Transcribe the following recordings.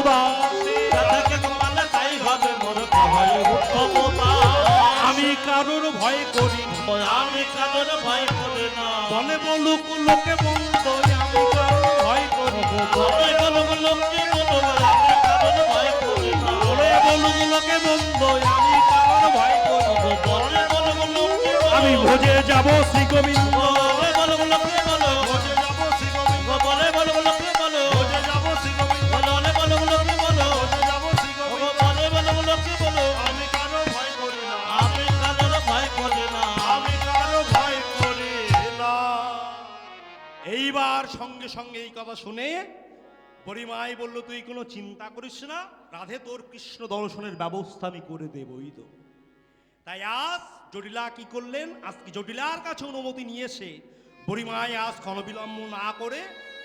দাসে রাধাকে গোপালে তাই হবে মোর ভয় উত্তমতা। আমি কারোর ভয় করি না, আমি কারোর ভয় করি না। বলে বলুক লোকে বন্ধ আমি কারোর ভয় করি না, বলে বলুক লোকে বলো আমি কারোর ভয় করি না। বলে বলুক লোকে বন্ধ আমি কারোর ভয় করি না। বলে বলুক লোকে বলো আমি ভোজে যাব শ্রী গোবিন্দ, বলে বলুক লোকে বলো ভোজে যাব শ্রী গোবিন্দ, বলে বলুক লোকে বলো ভোজে যাব শ্রী গোবিন্দ, বলে বলুক লোকে বলো ভোজে যাব শ্রী গোবিন্দ। বলে বলুক লোকে বলো আমি কারো ভয় করি না, আমি কারোর ভয় করি না। আমি কারো ভয় করি না। এইবার সঙ্গে সঙ্গে এই কথা শুনে পরিমাই বলল, তুই কোনো চিন্তা করিস না, রাধে তোর কৃষ্ণ দর্শনের ব্যবস্থা আমি করে দেবই তো। তাই আজ জটিলা কি করলেন, আজকে জটিলার কাছে অনুমতি নিয়ে এসে পরিমাই আজ ক্ষণবিলম্ব না করে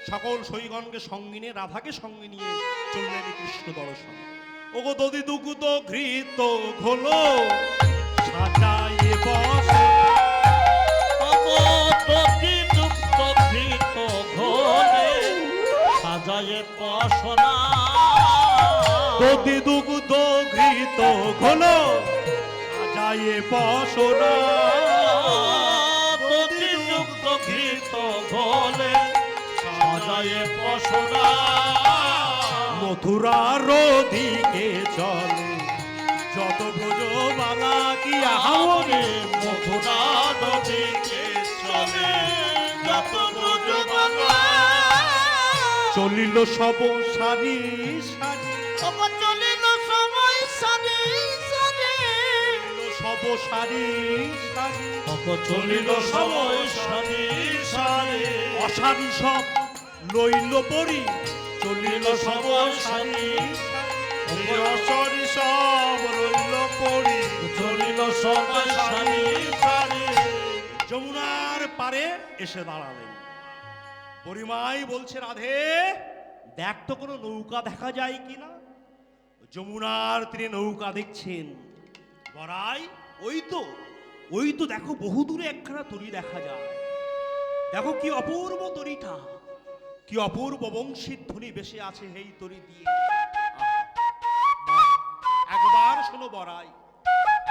সকল সৈগণকে সঙ্গে নিয়ে রাধাকে সঙ্গে নিয়ে চললেন কৃষ্ণ দর্শন। ওগো দদি দুকুত ঘৃত ঘোলো সাজায়ে বসে, প্রতি দুঃখ ভীত ঘোরে সাজায়ে পশনা। দদি দুকুত ঘৃত ঘোলো সাজায়ে বসনা, প্রতি দুঃখ ভীত ঘোরে সাজায়ে পশনা। মথুরার দিকে চলে যত ব্রজবালা কি আহারে, মথুরা দিকে চলে যত ব্রজবালা। চলিল সব সারি সারি, চলিল সময় সারি সারি, সব সারি সারি, চলিল সময় সারি সারি। অসারি সব লইল পরি, চলিল সময় সারি অসারি সব রইল পরি, চলিল সময় সারি সারি। যমুনার পারে এসে দাঁড়ালেন। পরিমাই বলছে, রাধে দেখ তো কোনো নৌকা দেখা যায় কিনা। যমুনার তীরে নৌকা দেখছেন। বড়াই ওই তো দেখো বহু দূরে একখানা তরী দেখা যায়। দেখো কি অপূর্ব তরীটা, কি অপূর্ব বংশীর ধ্বনি বেশি আছে এই তরী দিয়ে। বাহ! একবার শোনো বড়াই,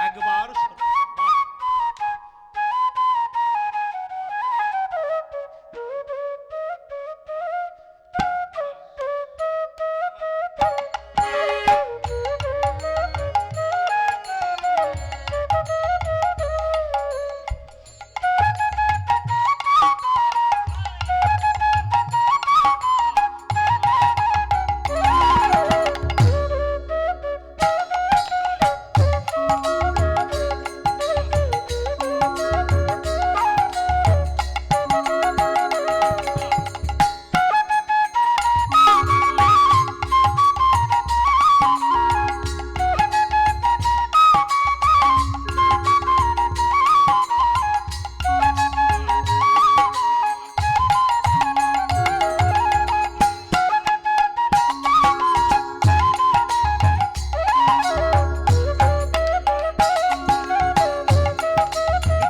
একবার শোনো। বাহ!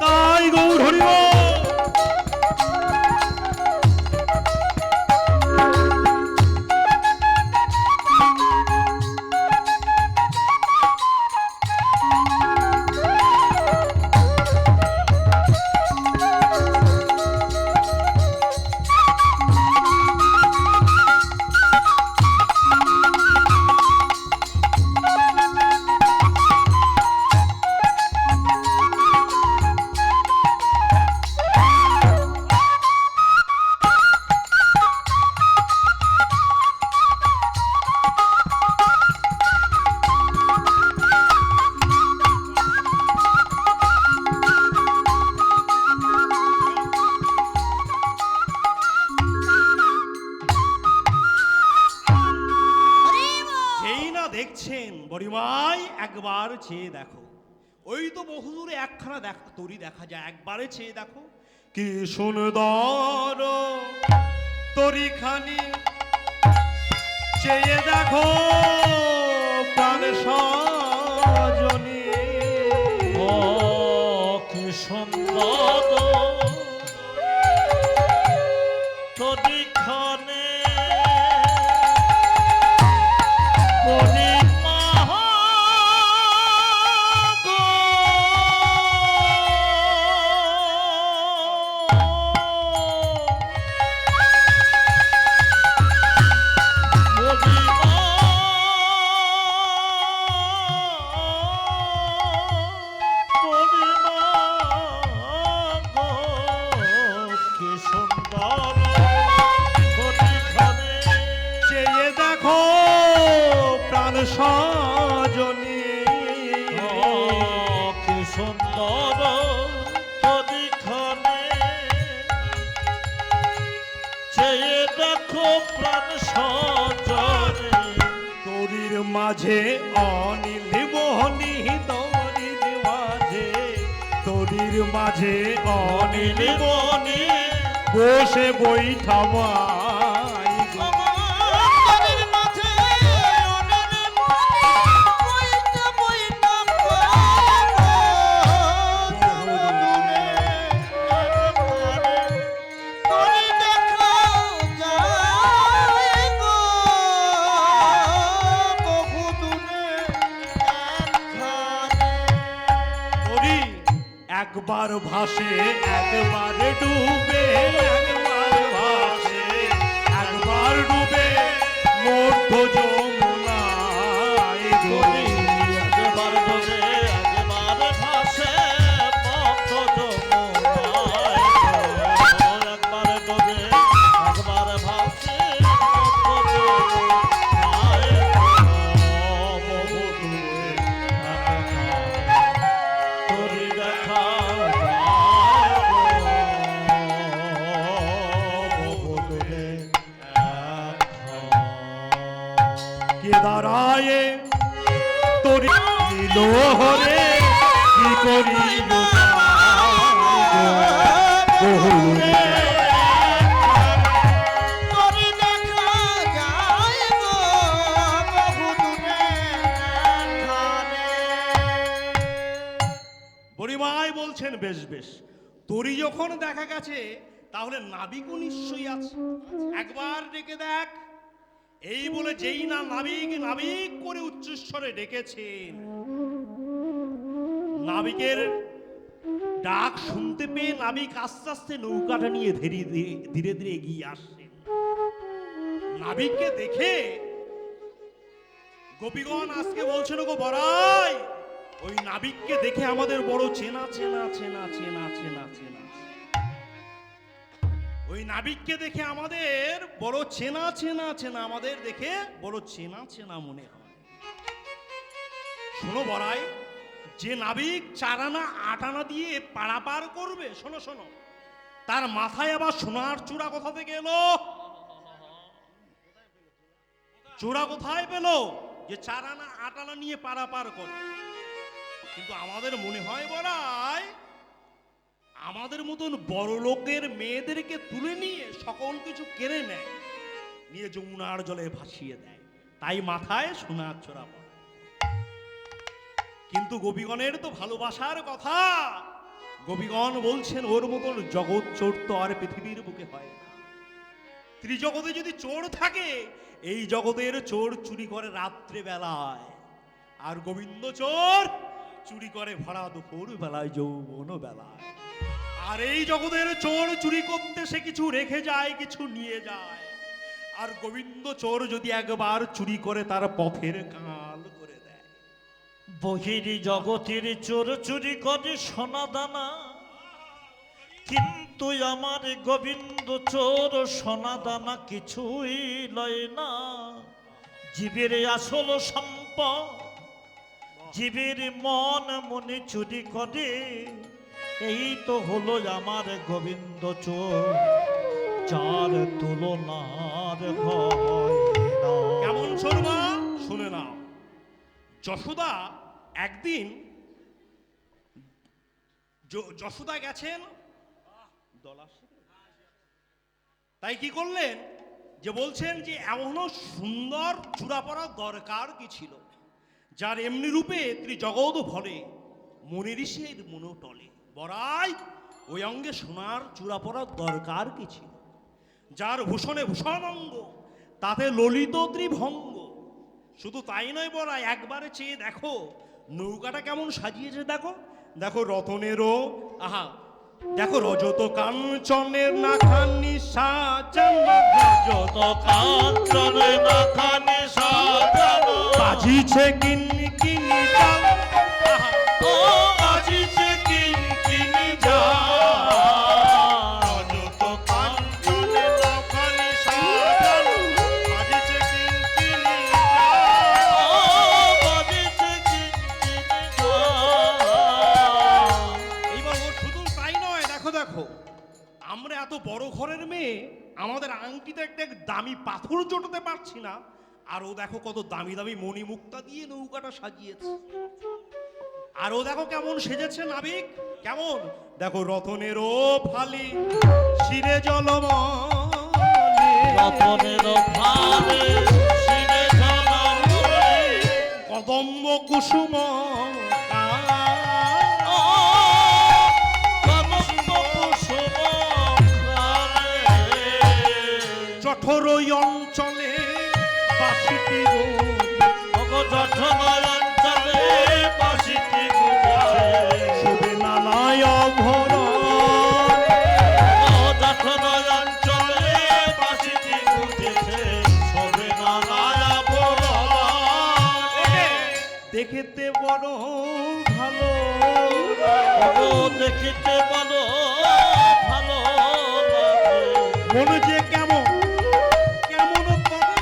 তাই গৌর হরিব। দেখছেন বড়িমাই, একবার চেয়ে দেখো, ওই তো বহুদূরে একখানা তরী দেখা যায়, একবারে চেয়ে দেখো কি সুন্দর তরীখানি, চেয়ে দেখো প্রাণ সজনী। ও কি সুন্দর তরীখানি, প্রাণ সজনে তরির মাঝে অনিল মোহনী তরির মাঝে, তরির মাঝে অনিল নীলমণি বসে বৈঠামাই গো। আমাদের মাঝে অনেক বইটা বইটা বহুদূরে তোরে দেখা যায় গো বহুদূরে একখানে। তরি একবার ভাসে একবার ডুবে, একবার ভাসে একবার ডুবে মধ্য যমুনায় গো। একবার ডোবে একবার ভাসে মধ্য যমুনায় গো। একবার ডোবে একবার ভাসে মধ্য যমুনায় গো। বহুদূরে তোরে দেখা যায় গো বহুদূরে কে দাঁড়ায়ে তরি নীল হরে কি করি বহুরে তোরে দেখা যায় গো বহুদূরে একখানে। বড়িমাই বলছেন বেশ বেশ, তরি যখন দেখা গেছে তাহলে নাবিকও নিশ্চয়ই আছে, একবার ডেকে দেখ। এই বলে যেই না নাবিক নাবিক করে উচ্চস্বরে ডেকেছেন, নাবিকের ডাক শুনতে পেয়ে নাবিক আস্তে আস্তে নৌকাটা নিয়ে ধীরে ধীরে ধীরে ধীরে এগিয়ে আসছেন। নাবিককে দেখে গোপীগণ আজকে বলছেন গো বড়াই, ওই নাবিককে দেখে আমাদের বড় চেনা চেনা চেনা চেনা চেনা চেনা, ওই নাবিককে দেখে আমাদের বড় চেনা চেনা চেনা, আমাদের দেখে বড় চেনা চেনা মনে হয়। শোনো বড়াই, যে নাবিক 4 আনা 8 আনা দিয়ে পারাপার করবে, শোনো শোনো, তার মাথায় আবার সোনার চূড়া কোথা থেকে এলো? চূড়া কোথায় পেলো যে 4 আনা 8 আনা নিয়ে পারাপার করে? কিন্তু আমাদের মনে হয় বড়াই, আমাদের মতন বড় লোকের মেয়েদেরকে তুলে নিয়ে সকল কিছু কেড়ে নেয়, নিয়ে যমুনার জলে ভাসিয়ে দেয়, তাই মাথায় সোনার চূড়া পড়ে। কিন্তু গোপীগণের তো ভালোবাসার কথা, গোপীগণ বলছেন ওর মতন জগৎ চোর তো আর পৃথিবীর বুকে হয় না। ত্রিজগতে যদি চোর থাকে, এই জগতের চোর চুরি করে রাত্রে বেলায়, আর গোবিন্দ চোর চুরি করে ভরা দুপুর বেলায়, যৌবন বেলায়। আর এই জগতের চোর চুরি করতে সে কিছু রেখে যায়, কিছু নিয়ে যায়, আর গোবিন্দ চোর যদি একবার চুরি করে তার পথের কাল করে দেয়। বহির জগতের চোর চুরি করে সোনা দানা, কিন্তু আমার গোবিন্দ চোর সোনা দানা কিছুই লয় না। জীবের আসল সম্পদ, জীবের মন মনে চুরি করে, এই তো হলো আমার গোবিন্দ চোর, যার তুলনার হয় না। কেমন শর্মা শুনে নাও। যশোদা একদিন যশোদা গেছেন, তাই কি করলেন যে বলছেন যে এমনও সুন্দর চূড়া পরা দরকার কি ছিল, যার এমনি রূপে ত্রিজগৎ ভরে, মনে ঋষের মনো টলে। বড়াই, ওই অঙ্গে সোনার চূড়া পরার দরকার কি ছিল, যার ভূষণে ভূষণাঙ্গ, তাতে ললিত ত্রিভঙ্গ। শুধু তাই নয় বড়াই, একবারে চেয়ে দেখো নৌকাটা কেমন সাজিয়েছে, দেখো দেখো রতনেরও, আহা দেখো রজত কাঞ্চনের নাখানি সাজানো, রজত কাঞ্চনে নাখানি সাজানো, বাজিছে কিনি কিনি যাও, আহা ও বাজিছে কিনকিনি যাও। রজত কাঞ্চনের নাখানি সাজানো, বাজিছে কিনকিনি যাও। ও বাজিছে কিনকিনি যাও। এইবার ও শুধু তাই নয়, দেখো দেখো আমরা এত বড় ঘরের মেয়ে, আমাদের আংটিতে একটা দামি পাথর জোটাতে পারছি না, আর ও দেখো কত দামি দামি মণিমুক্তা দিয়ে নৌকাটা সাজিয়েছে। আর ও দেখো কেমন সেজেছে নাবিক, কেমন দেখো রতনেরও ফালি শিরে জলমলে, রতনের ভাবে শিরে জলমলে, কদম্ব কুসুম জঠরই অঞ্চলে বাসিটি অঞ্চলে বাসিটি শোভে নানায় অভরণ, অঞ্চলে বাসিটি গুজেছে সবে নানা বড় দেখিতে বড় ভালো, দেখিতে বলো ভালো মনে যে কেমন কেমন করে,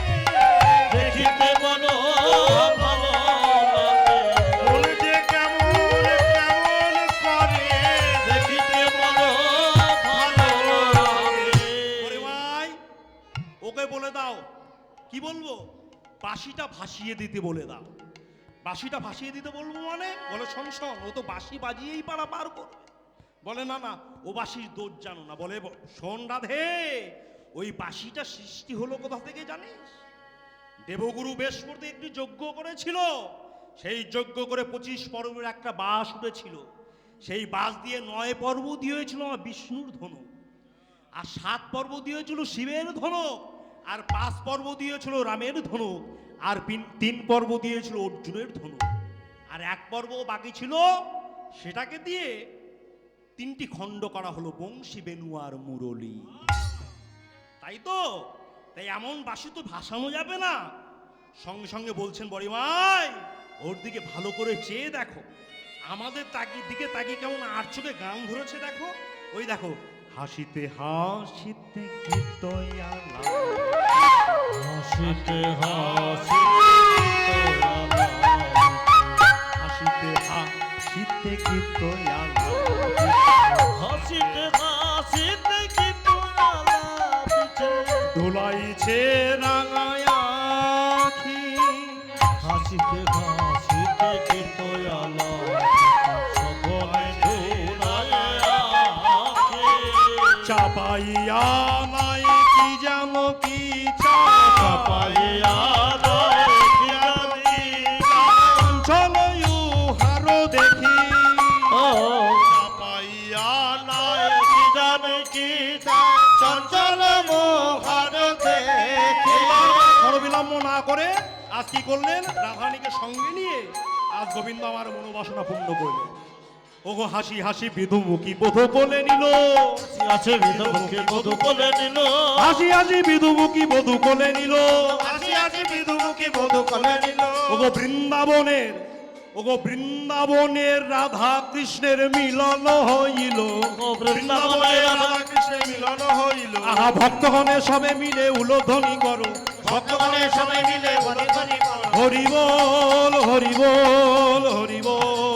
দেখিতে বলো ভালো মনে যে কেমন কেমন করে, দেখিতে বলো ভালো ওরে ভাই ওকে বলে দাও, কি বলবো, বাঁশিটা ভাসিয়ে দিতে বলে দাও। বাঁশিটা ভাসিয়ে দিতে বলবো মানে, বলে শোন শোন, ও তো বাঁশি বাজিয়েই পারা পার করবে। বলে না না, ও বাঁশির দোষ জানো না। বলে শোন রাধে, ওই বাঁশিটা সৃষ্টি হলো কোথা থেকে জানিস? দেবগুরু বৃহস্পতি একটি যজ্ঞ করেছিল, সেই যজ্ঞ করে 25 পর্বের একটা বাঁশ উঠেছিল, সেই বাঁশ দিয়ে 9 পর্ব দিয়েছিল বিষ্ণুর ধনুক, আর 7 পর্ব দিয়েছিল শিবের ধনুক, আর 5 পর্ব দিয়েছিল রামের ধনুক, আর 3 পর্ব দিয়েছিল অর্জুনের ধনুক, আর 1 পর্ব বাকি ছিল, সেটাকে দিয়ে 3টি খণ্ড করা হলো বংশী, বেনু আর মুরলী। তাই তো, তাই এমন বাঁশি তো ভাসানো যাবে না। সঙ্গে সঙ্গে বলছেন বড়িমাই, ওর দিকে ভালো করে চেয়ে দেখো, আমাদের দিকে তাকিয়ে কেমন আর চোখে গান ধরেছে দেখো, ওই দেখো হাসিতে হাসিতে কি দয়ালা, হাসিতে হাসিতে হাসিতে হাসিতে কি দয়ালা, হাসিতে হাসিতে কি তোলা দোলাইছে রাঙায়া আখি, হাসিতে হাসিতে কি তোলা সকলে চাপাইয়া নাই কি জানো কি চাপাইয়া চলো হারো দেখি, চাপাইয়া নাই কি জানে কি চঞ্চল মোহর দেখে। বিলম্ব না করে আজ কি করলেন, রাধারানীকে সঙ্গে নিয়ে আজ গোবিন্দ আমার মনোবাসনা পূর্ণ করলেন। ওগো হাসি হাসি বিধুমুখী বধূ কোলে নিল, আছে বিধুমুখী বধূ কোলে নিল, হাসি হাসি বিধুমুখী বধূ কোলে নিল, হাসি হাসি বিধুমুখী বধূ কোলে নিল। ওগো বৃন্দাবনের রাধা কৃষ্ণের মিলন হইল, বৃন্দাবনের রাধা কৃষ্ণের মিলন হইল। আহা ভক্তগণে সবে মিলে উলোধ্বনি করো, ভক্তগণে সবে মিলে উলোধ্বনি করো। হরি বল হরি বল হরি বল।